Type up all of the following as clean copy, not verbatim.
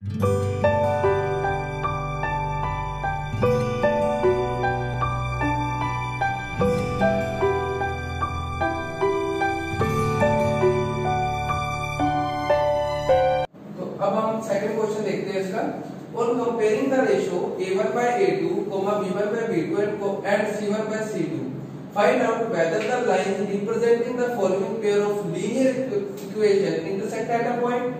अब हम second question देखते हैं इसका। On comparing the ratio a1 by a2, b1 by b2 and c1 by c2, find out whether the lines representing the following pair of linear equation intersect at a point,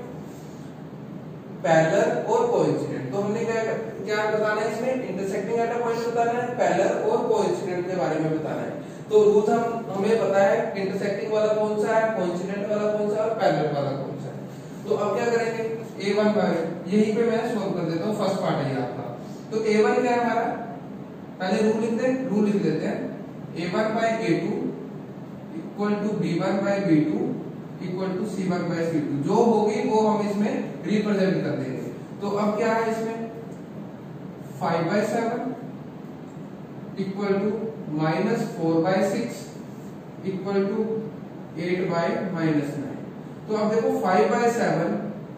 parallel और coincident. तो हमने क्या बताना है इसमें, intersecting at a point बताना है, parallel और कोइंसिडेंट के बारे में बताना है। तो रूल्स हमें पता है, इंटरसेक्टिंग वाला कौन सा है, कोइंसिडेंट वाला कौन सा है और पैरेलल वाला कौन सा है। तो अब क्या करेंगे, a1 बाय, यहीं पे मैं सोल्व कर देता हूँ, फर्स्ट पार्ट है ये आपका। तो a1 क्या है हमारा, पहले रूल लिख देते हैं, a1 by a2 equal to b1 by b2 equal to c1 by c2, जो होगी वो हम इसमें रिप्रेजेंट कर देंगे। तो अब क्या है इसमें, 5 by 7 equal to -4 by 6 equal to 8 by -9। तो अब देखो 5 बाय 7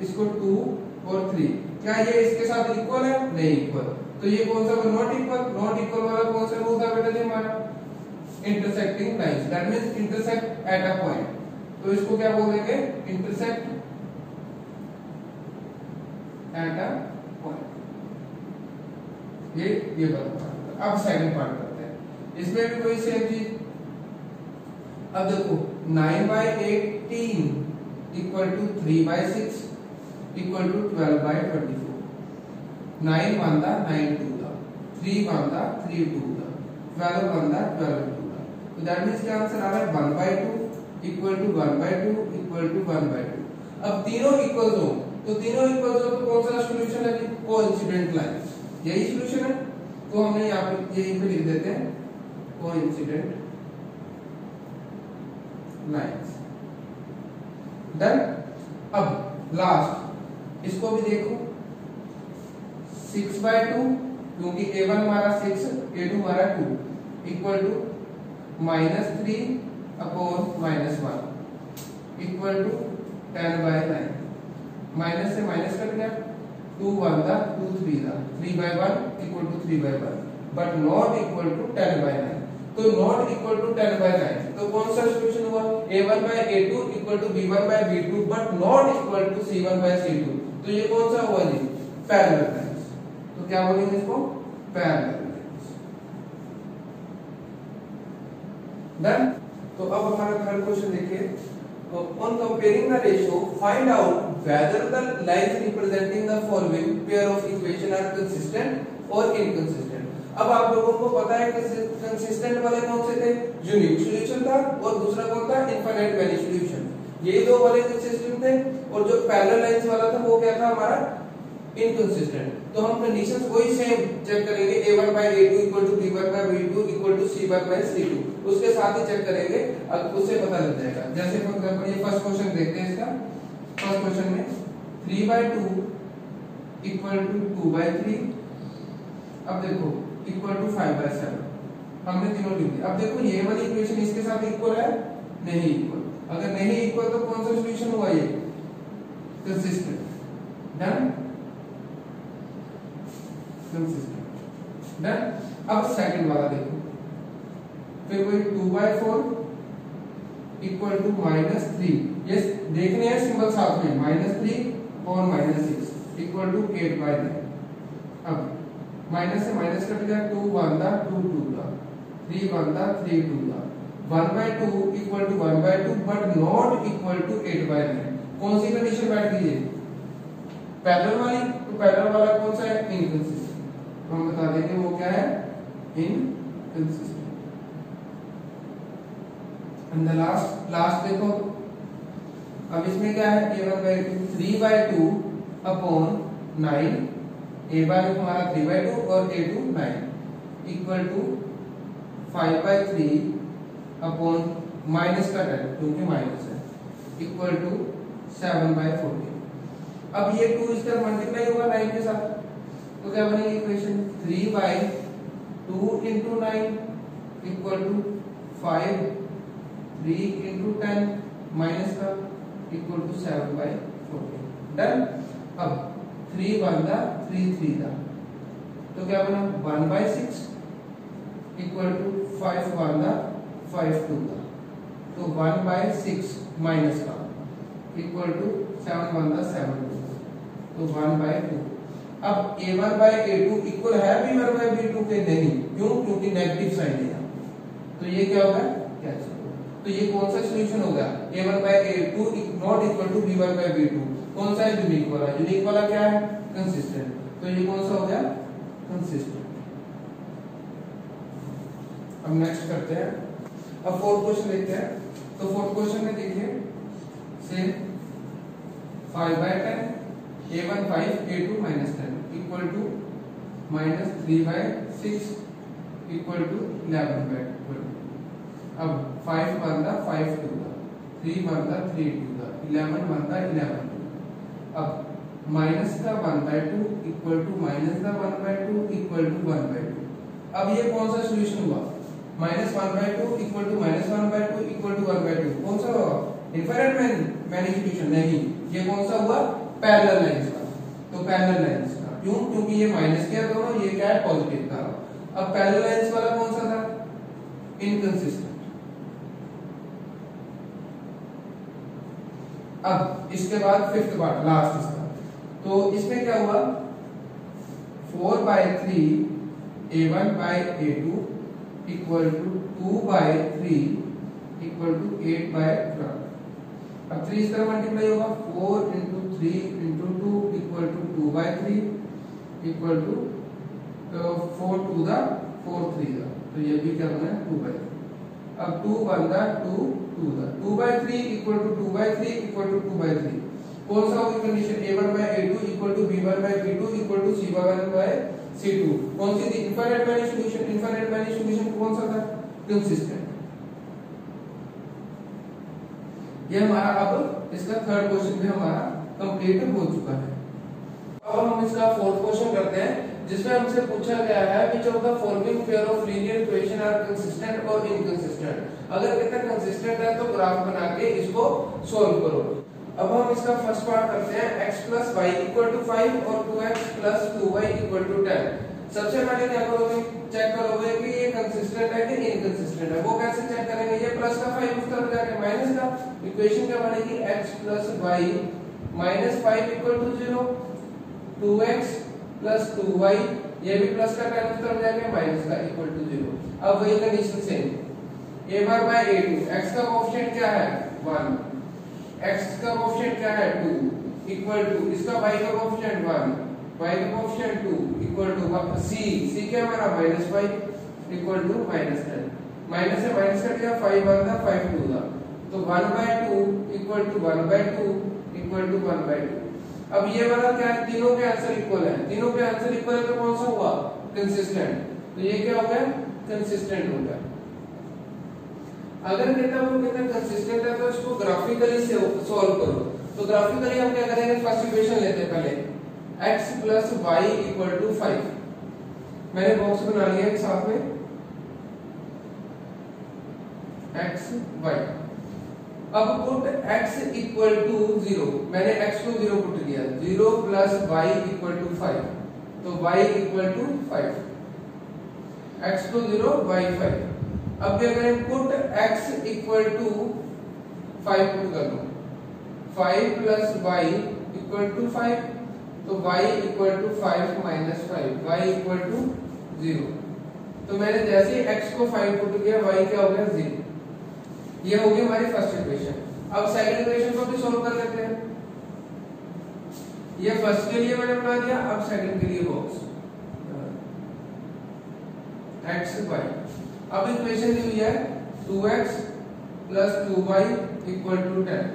इसको 2 और 3, क्या ये इसके साथ इक्वल है, नहीं इक्वल। तो ये कौन सा, नॉट इक्वल वाला कौन सा रूल था बेटा जी हमारा, intersecting lines, that means intersect at a point. तो इसको क्या बोल देंगे, इंटरसेक्ट एट अ पॉइंट। ये बात। अब सेकंड पार्ट करते हैं, इसमें भी कोई सेम चीज। अब देखो 9 by 18 equal to 3 by 6 equal to 12 by 24। 9 1 दा 9 2 दा, 3 1 दा 3 2 दा, 12 1 दा 12 2 दा। तो दैट मींस क्या आंसर आ रहा है, 1 by 2 equal to 1 by 2 equal to 1 by 2। अब तीनों इक्वल्स हो, तो तीनों इक्वल्स हो तो कौन सा सॉल्यूशन है, कोइंसिडेंट लाइंस, यही सॉल्यूशन है। तो हमने यहाँ पे यहीं पे लिख देते हैं कोइंसिडेंट लाइंस, डन। अब लास्ट इसको भी देखो, 6 बाय 2, क्योंकि a1 हमारा 6 a2 हमारा 2 equal to -3 upon -1 equal to 10 by 9। Minus से माइनस कट गया, 2 1 दा 2 3 दा, 3 by 1 equal to 3 by 1, but not equal to 10 by 9। तो नॉट इक्वल टू 10 बाय 9, तो कौन सा सॉल्यूशन हुआ, a1 by a2 equal to b1 by b2 but not equal to c1 by c2। तो ये कौन सा हुआ जी, पैरेलल लाइंस। तो क्या बोलेंगे इसको, पैरेलल लाइंस, डन। तो अब हमारा थर्ड क्वेश्चन देखिए। On comparing the ratio, find out whether the lines representing the following pair of equation are consistent or inconsistent। अब आप लोगों को पता है कि कंसिस्टेंट वाले कौन से थे, यूनिक सॉल्यूशन था, और दूसरा कौन था, इनफाइनाइट वैल्यू सॉल्यूशन। ये दो वाले कंसिस्टेंट थे, और जो पैरेलल लाइंस वाला था वो क्या था हमारा, इनकंसिस्टेंट। तो हम कंडीशंस वही सेम चेक करेंगे, a1 by a2 equal to b1 by b2 equal to c1 by c2, उसके साथ ही चेक करेंगे, अब उससे पता लग जाएगा। जैसे फॉर एग्जांपल ये फर्स्ट क्वेश्चन देखते हैं इसका। फर्स्ट क्वेश्चन में 3 by 2 इक्वल टू 2 by 3, अब देखो इक्वल टू 5 by 7, हमने तीनों लिख दिया। अब देखो ये वाली इक्वेशन इसके साथ इक्वल है, नहीं इक्वल। अगर नहीं इक्वल तो कौन सा सॉल्यूशन हुआ, ये कंसिस्टेंट, डन, कंसिस्टेंट, डन। अब सेकंड वाला देखो, फिर वही 2 by 4 इक्वल टू -3, ये देखने हैं सिंबल साथ में, -3 और -6 इक्वल टू 8 by 9। अब माइनस से माइनस कट गया, 2 1 दा 2 2 दा, 3 1 दा 3 2 दा, 1 by 2 equal to 1 by 2 but not equal to 8 by 9। कौन सी कंडीशन बैठ गई है, पैरेलल वाली। तो पैरेलल वाला कौन सा है, इनकंसिस्टेंट। तो हम बता देंगे वो क्या है, इनकंसिस्टेंट। एंड द लास्ट देखो, अब इसमें क्या है, a1 by 2 3 by 2 upon 9, a1 हमारा 3 by 2 और a2 9 equal to 5 by 3 upon minus का 10 क्योंकि माइनस है इक्वल टू 7 by 14। अब ये 2 इस तरह मल्टीप्लाई होगा 9 के साथ, तो क्या बनेगी equation, 3 by 2 into 9 equal to 5, 3 into 10 minus का इक्वल टू 7 by 14, डन। अब 3 वन दा 3 3 दा, तो क्या बना 1/6 इक्वल टू 5 वन दा 5 2 दा, तो 1/6 माइनस का इक्वल टू 7 वन दा 7 2, तो 1/2। अब a1/a2 इक्वल है b1/b2 के? नहीं, क्यों? क्योंकि नेगेटिव साइन है यहाँ, तो ये क्या होगा? कैंसिल। तो ये कौन सा सॉल्यूशन होगा? a1/a2 not equal to b1/b2। कौन सा है? यूनिक वाला। यूनिक वाला क्या है? कंसिस्टेंट। तो ये कौन सा हो गया? कंसिस्टेंट। अब नेक्स्ट करते हैं। अब फोर्थ क्वेश्चन देखते हैं। तो फोर्थ क्वेश्चन में देखिए से 5/10 a1 5 a2 -10 equal to -3/6 equal to 11/12। अब 5 वन दा 5 2 दा, 3 वन दा 3 2 दा, 11 वन दा 11 2। अब माइनस का 1/2 इक्वल टू माइनस का 1/2 इक्वल टू 1/2। अब ये कौन सा सॉल्यूशन हुआ? -1/2 इक्वल टू -1/2 इक्वल टू 1/2। कौन सा हुआ? Infinite many solution? नहीं, ये कौन सा हुआ? पैरेलल लाइंस का। तो पैरेलल लाइंस का क्यों? क्योंकि ये माइनस के दोनों, ये क्या है? पॉजिटिव का। अब पैरेलल लाइंस वाला कौन सा था? इनकंसिस्टेंट। अब इसके बाद फिफ्थ पार्ट, लास्ट इसका। तो इसमें क्या हुआ? 4/3 a1/a2 equal to 2/3 equal to 8/12। अब 3 इस तरह मल्टीप्लाई होगा, 4 × 3 × 2 इक्वल टू 2/3 इक्वल टू 4 2 दा 4 3 दा, तो ये भी क्या बना है? 2/3। अब 2 वन दा 2 2 दा, 2/3 इक्वल टू 2/3 इक्वल टू 2/3। कौन सा होगी condition? a1/a2 equal to b1/b2 equal to c1/c2। कौन सी थी? Infinite many solution. Infinite many solution कौन सा था? कंसिस्टेंट। ये हमारा अब इसका थर्ड क्वेश्चन भी हमारा कंप्लीट हो चुका है। अब हम इसका फोर्थ क्वेश्चन करते हैं, जिसमें हमसे पूछा गया है which of the following pair of linear equation are consistent or inconsistent। अगर कितना कंसिस्टेंट है तो ग्राफ बना के इसको सॉल्व करो। अब हम इसका फर्स्ट पार्ट करते हैं, x + y = 5 और 2x + 2y = 10। सबसे पहले क्या करोगे? चेक करोगे कि ये कंसिस्टेंट है कि इनकंसिस्टेंट है। वो कैसे चेक करेंगे? ये प्लस का 5 उस तरफ जाके माइनस का, इक्वेशन क्या बनेगी? x + y -5 = 0, 2x + 2y, ये भी प्लस का 10 उस तरफ जाके माइनस का = 0। अब वही कंडीशन सेम, a1/a2, x का कोएफिशिएंट क्या है? 1, x का कोएफिशिएंट क्या है? 2 इक्वल टू इसका y का कोएफिशिएंट 1, y का कोएफिशिएंट 2 इक्वल टू c क्या हमारा? -5 इक्वल टू -10। माइनस से माइनस कट गया, 5 वन दा 5 2 दा, तो 1/2 इक्वल टू 1/2 इक्वल टू 1/2। अब ये वाला क्या है? तीनों के आंसर इक्वल है। तीनों के आंसर इक्वल है तो कौन सा हुआ? कंसिस्टेंट। तो ये क्या हो गया? कंसिस्टेंट हो गया। अगर कहता वो कहता कंसिस्टेंट है तो इसको ग्राफिकली से सॉल्व करो। तो ग्राफिकली हम क्या करेंगे? फर्स्ट इक्वेशन लेते हैं पहले, x + y = 5। मैंने बॉक्स बना लिया एक साथ में, x y। अब पुट x = 0, मैंने x को 0 पुट किया, 0 + y = 5, तो y = 5, x को 0 y 5। अब क्या करें? पुट x = 5 पुट कर लो, 5 + y = 5, तो y = 5 - 5, y = 0। तो मैंने जैसे ही x को 5 पुट किया, y क्या हो गया? 0। ये होगी हमारी फर्स्ट इक्वेशन। अब सेकंड इक्वेशन को भी सॉल्व कर लेते हैं। ये फर्स्ट के लिए मैंने बना दिया, अब सेकंड के लिए बॉक्स x y। अब इक्वेशन दी हुई है 2x + 2y = 10।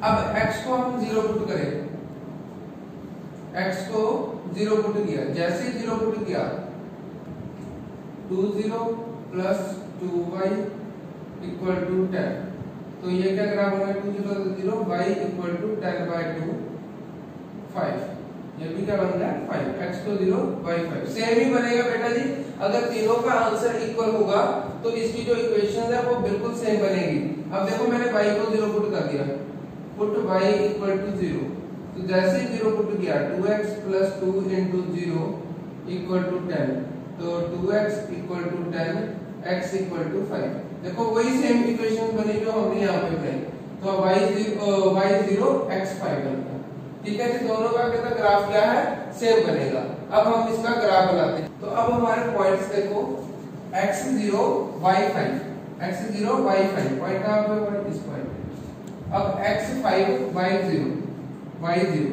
अब x को हम 0 पुट करें, x को 0 पुट किया, जैसे ही 0 पुट किया 20 + 2y = 10, तो ये क्या ग्राफ होगा? 20 + 0 y = 10/2 5, ये भी क्या बन गया? 5, x को 0 y 5। सेम ही बनेगा बेटा जी। अगर तीनों का आंसर इक्वल होगा तो इसकी जो इक्वेशन है वो बिल्कुल सेम बनेगी। अब देखो मैंने y को 0 पुट कर दिया, पुट y = 0, तो जैसे ही 0 पुट किया 2x + 2 × 0 = 10, तो 2x = 10, x = 5। देखो वही सेम इक्वेशन बनी जो हमने यहाँ पे बनाई। तो y0 x 5 बनता है। ठीक है, तो दोनों का कितना ग्राफ क्या है, सेम बनेगा। अब हम इसका ग्राफ बनाते हैं। तो अब हमारे पॉइंट्स देखो x0 y5, x0 y5 point कहां पे, इस पॉइंट पे। अब x5 y0,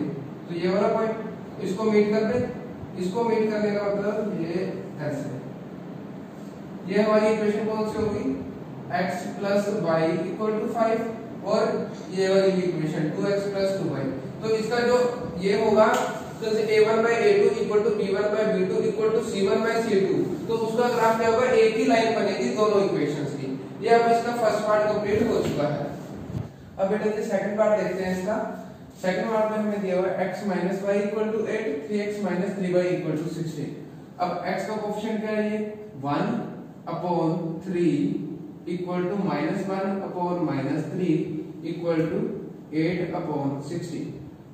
तो ये वाला पॉइंट इसको मीट कर दे। इसको मीट करने का मतलब ये ऐसे, ये हमारी इक्वेशन कौन सी होगी, x + y = 5, और ये वाली इक्वेशन 2x + 2y। तो इसका जो ये होगा, तो a1/a2 = b1/b2 = c1/c2, तो उसका ग्राफ क्या होगा, एक ही लाइन बनेगी दोनों इक्वेशंस की। ये अब इसका फर्स्ट पार्ट कंप्लीट हो चुका है। अब बेटा ये सेकंड पार्ट देखते हैं इसका। सेकंड पार्ट में हमें दिया हुआ है x - y = 8, 3x - 3y = 16। अब x का कोएफिशिएंट क्या है, ये 1/3 = -1/3 = 8/16।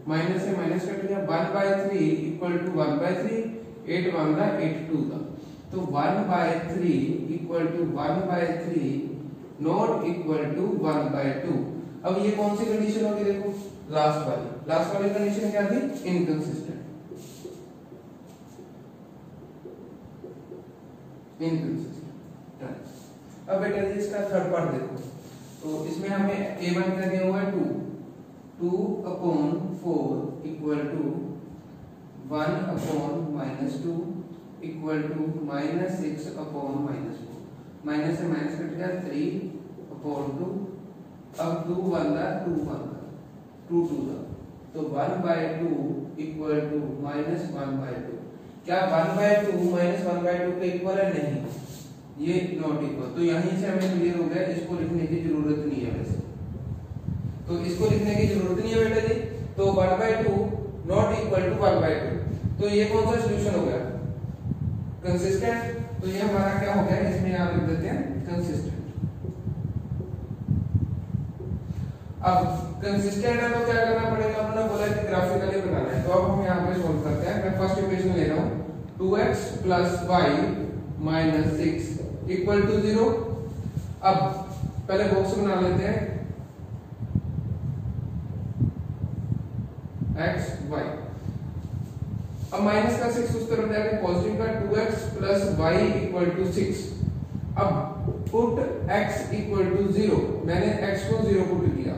माइनस से माइनस कट गया, 1/3 = 1/3, 8 1 8 2 का, तो 1/3 = 1/3 नॉट इक्वल टू 1/2। अब ये कौन सी कंडीशन होगी, देखो लास्ट वाली कंडीशन क्या थी, इनकंसिस्टेंट। अब बेटा जी इसका थर्ड पार्ट देखो। तो इसमें हमें a1 का दिया हुआ है 2/4 = 1/-2 = -6/-4। माइनस से माइनस कट गया, 3/2। अब 2 1 2 2 का, तो 1/2 = -1/2। क्या 1/2 -1/2 के इक्वल है, नहीं, ये नॉट इक्वल। तो यहीं से हमें क्लियर हो गया, इसको लिखने की जरूरत नहीं है वैसे, तो इसको लिखने की जरूरत नहीं है बेटा जी। तो 1/2 नॉट इक्वल टू 1/2, तो ये कौन सा सॉल्यूशन हो गया, कंसिस्टेंट। तो ये हमारा क्या हो गया, इसमें आप लिख देते हैं कंसिस्टेंट। अब कंसिस्टेंट है तो क्या करना पड़ेगा, अपना बोला कि ग्राफिकली बनाना है। तो अब हम यहाँ पे सॉल्व करते हैं। मैं फर्स्ट इक्वेशन ले रहा हूँ, 2x + y - 6 = 0। अब पहले बॉक्स बना लेते हैं, x y। अब माइनस का 6 उस तरफ जाके पॉजिटिव का, 2x + y = 6। अब पुट x = 0, मैंने x को 0 पुट किया,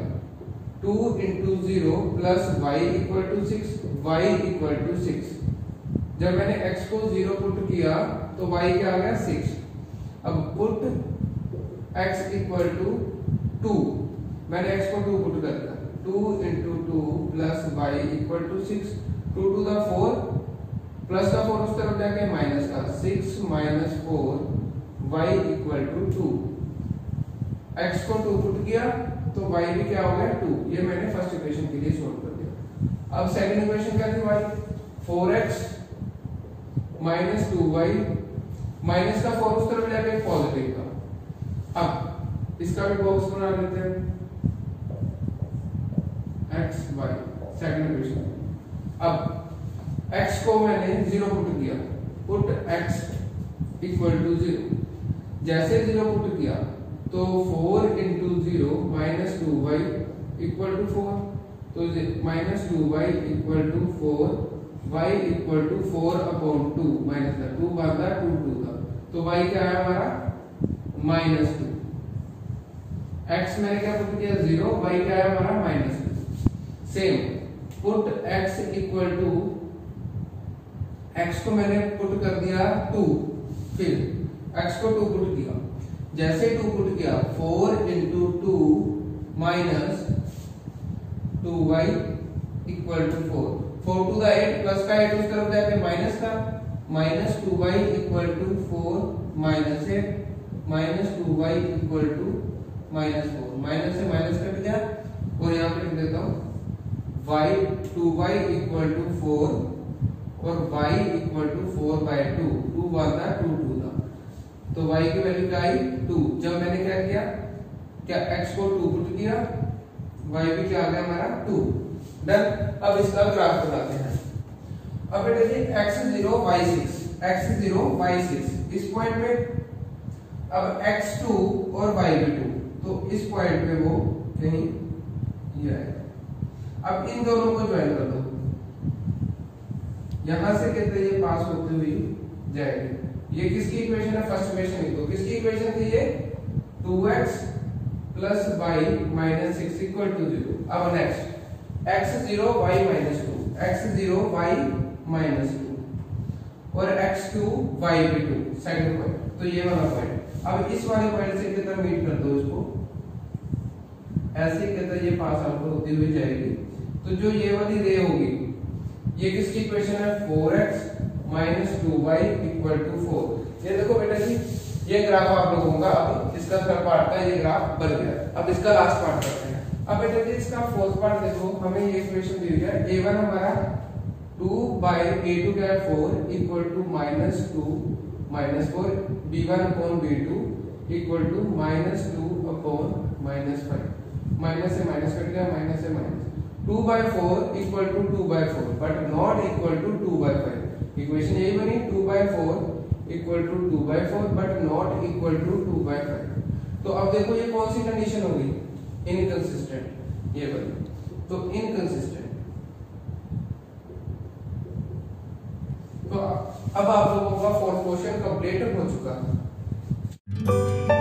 2 × 0 + y = 6, y = 6। जब मैंने x को 0 पुट किया तो y क्या आ गया, 6। अब पुट x = 2, मैंने x को 2 पुट कर दिया, 2 × 2 + y = 6, 2 to the 4, प्लस का 4 उस तरफ जाके माइनस का, 6 - 4 y = 2। x को 2 पुट किया तो y भी क्या हो गया, 2। ये मैंने फर्स्ट इक्वेशन के लिए सॉल्व कर दिया। अब सेकंड इक्वेशन क्या थी, y 4x - 2y, माइनस का 4 उस तरफ जाके पॉजिटिव का। अब इसका भी बॉक्स बना लेते हैं, x y सेकंड इक्वेशन। अब x को मैंने 0 पुट किया, पुट x = 0। जैसे 0 पुट किया तो 4 × 0 - 2y = 4, तो -2y = 4, y = 4/2, माइनस का 2 1 2 2 का, तो y क्या है हमारा, -2। x मैंने क्या पुट किया, 0, y क्या है हमारा, -2। सेम पुट x = x को मैंने पुट कर दिया 2, फिर x को 2 पुट किया, जैसे 2 पुट किया 4 × 2 - 2y = 4, 4 to the 8, प्लस का 8 उस तरफ जाके माइनस का, -2y = 4 - 8 -2y = -4, माइनस से माइनस कट गया, और यहाँ पे लिख देता हूँ 2y = 4 और y = 4/2, 2 1 2 2 था, तो y की वैल्यू क्या आई, 2। जब मैंने क्या किया, x को 2 पुट किया, y भी क्या आ गया हमारा, 2। डन। अब इसका ग्राफ बनाते हैं। अब बेटा जी x0 y6, x0 y6 इस पॉइंट पे, अब x2 और y2 तो इस पॉइंट पे वो कहीं ये आएगा। अब इन दोनों को ज्वाइन कर दो, यहां से कहते ये पास होते हुए जाएगी। ये किसकी इक्वेशन है? फर्स्ट इक्वेशन लिख दो। किसकी इक्वेशन थी ये? 2x plus y minus 6 equal to 0। अब next x0 y minus 2, x0 y minus 2 और x2 y पे 2 सेकंड पॉइंट, तो ये वाला पॉइंट। अब इस वाले पॉइंट से कितना मीट कर दो इसको, ऐसे कहता ये पास आउट होती हुई जाएगी। तो जो ये वाली रे होगी ये किसकी इक्वेशन है? 4x minus 2y equal to 4। ये देखो बेटा जी ये ग्राफ आप लोगों का, अब इसका थर्ड पार्ट का ये ग्राफ बन गया। अब इसका लास्ट पार्ट करते हैं। अब बेटा जी इसका फोर्थ पार्ट देखो, हमें ये इक्वेशन दी हुई है a1 हमारा 2 by a2 क्या है 4 equal to minus 2 minus 4 b1 upon b2 equal to minus 2 upon minus 5। Minus से माइनस कट गया, माइनस से minus. 2 by 4 equal to 2 by 4 but not equal to 2 by 5। Equation यही बनी 2 by 4 equal to 2 by 4 but not equal to 2 by 5। तो अब देखो ये कौन सी कंडीशन होगी? इनकंसिस्टेंट, ये बनी। तो इनकंसिस्टेंट, तो अब आप लोगों का फोर्थ क्वेश्चन कंप्लीट हो चुका है।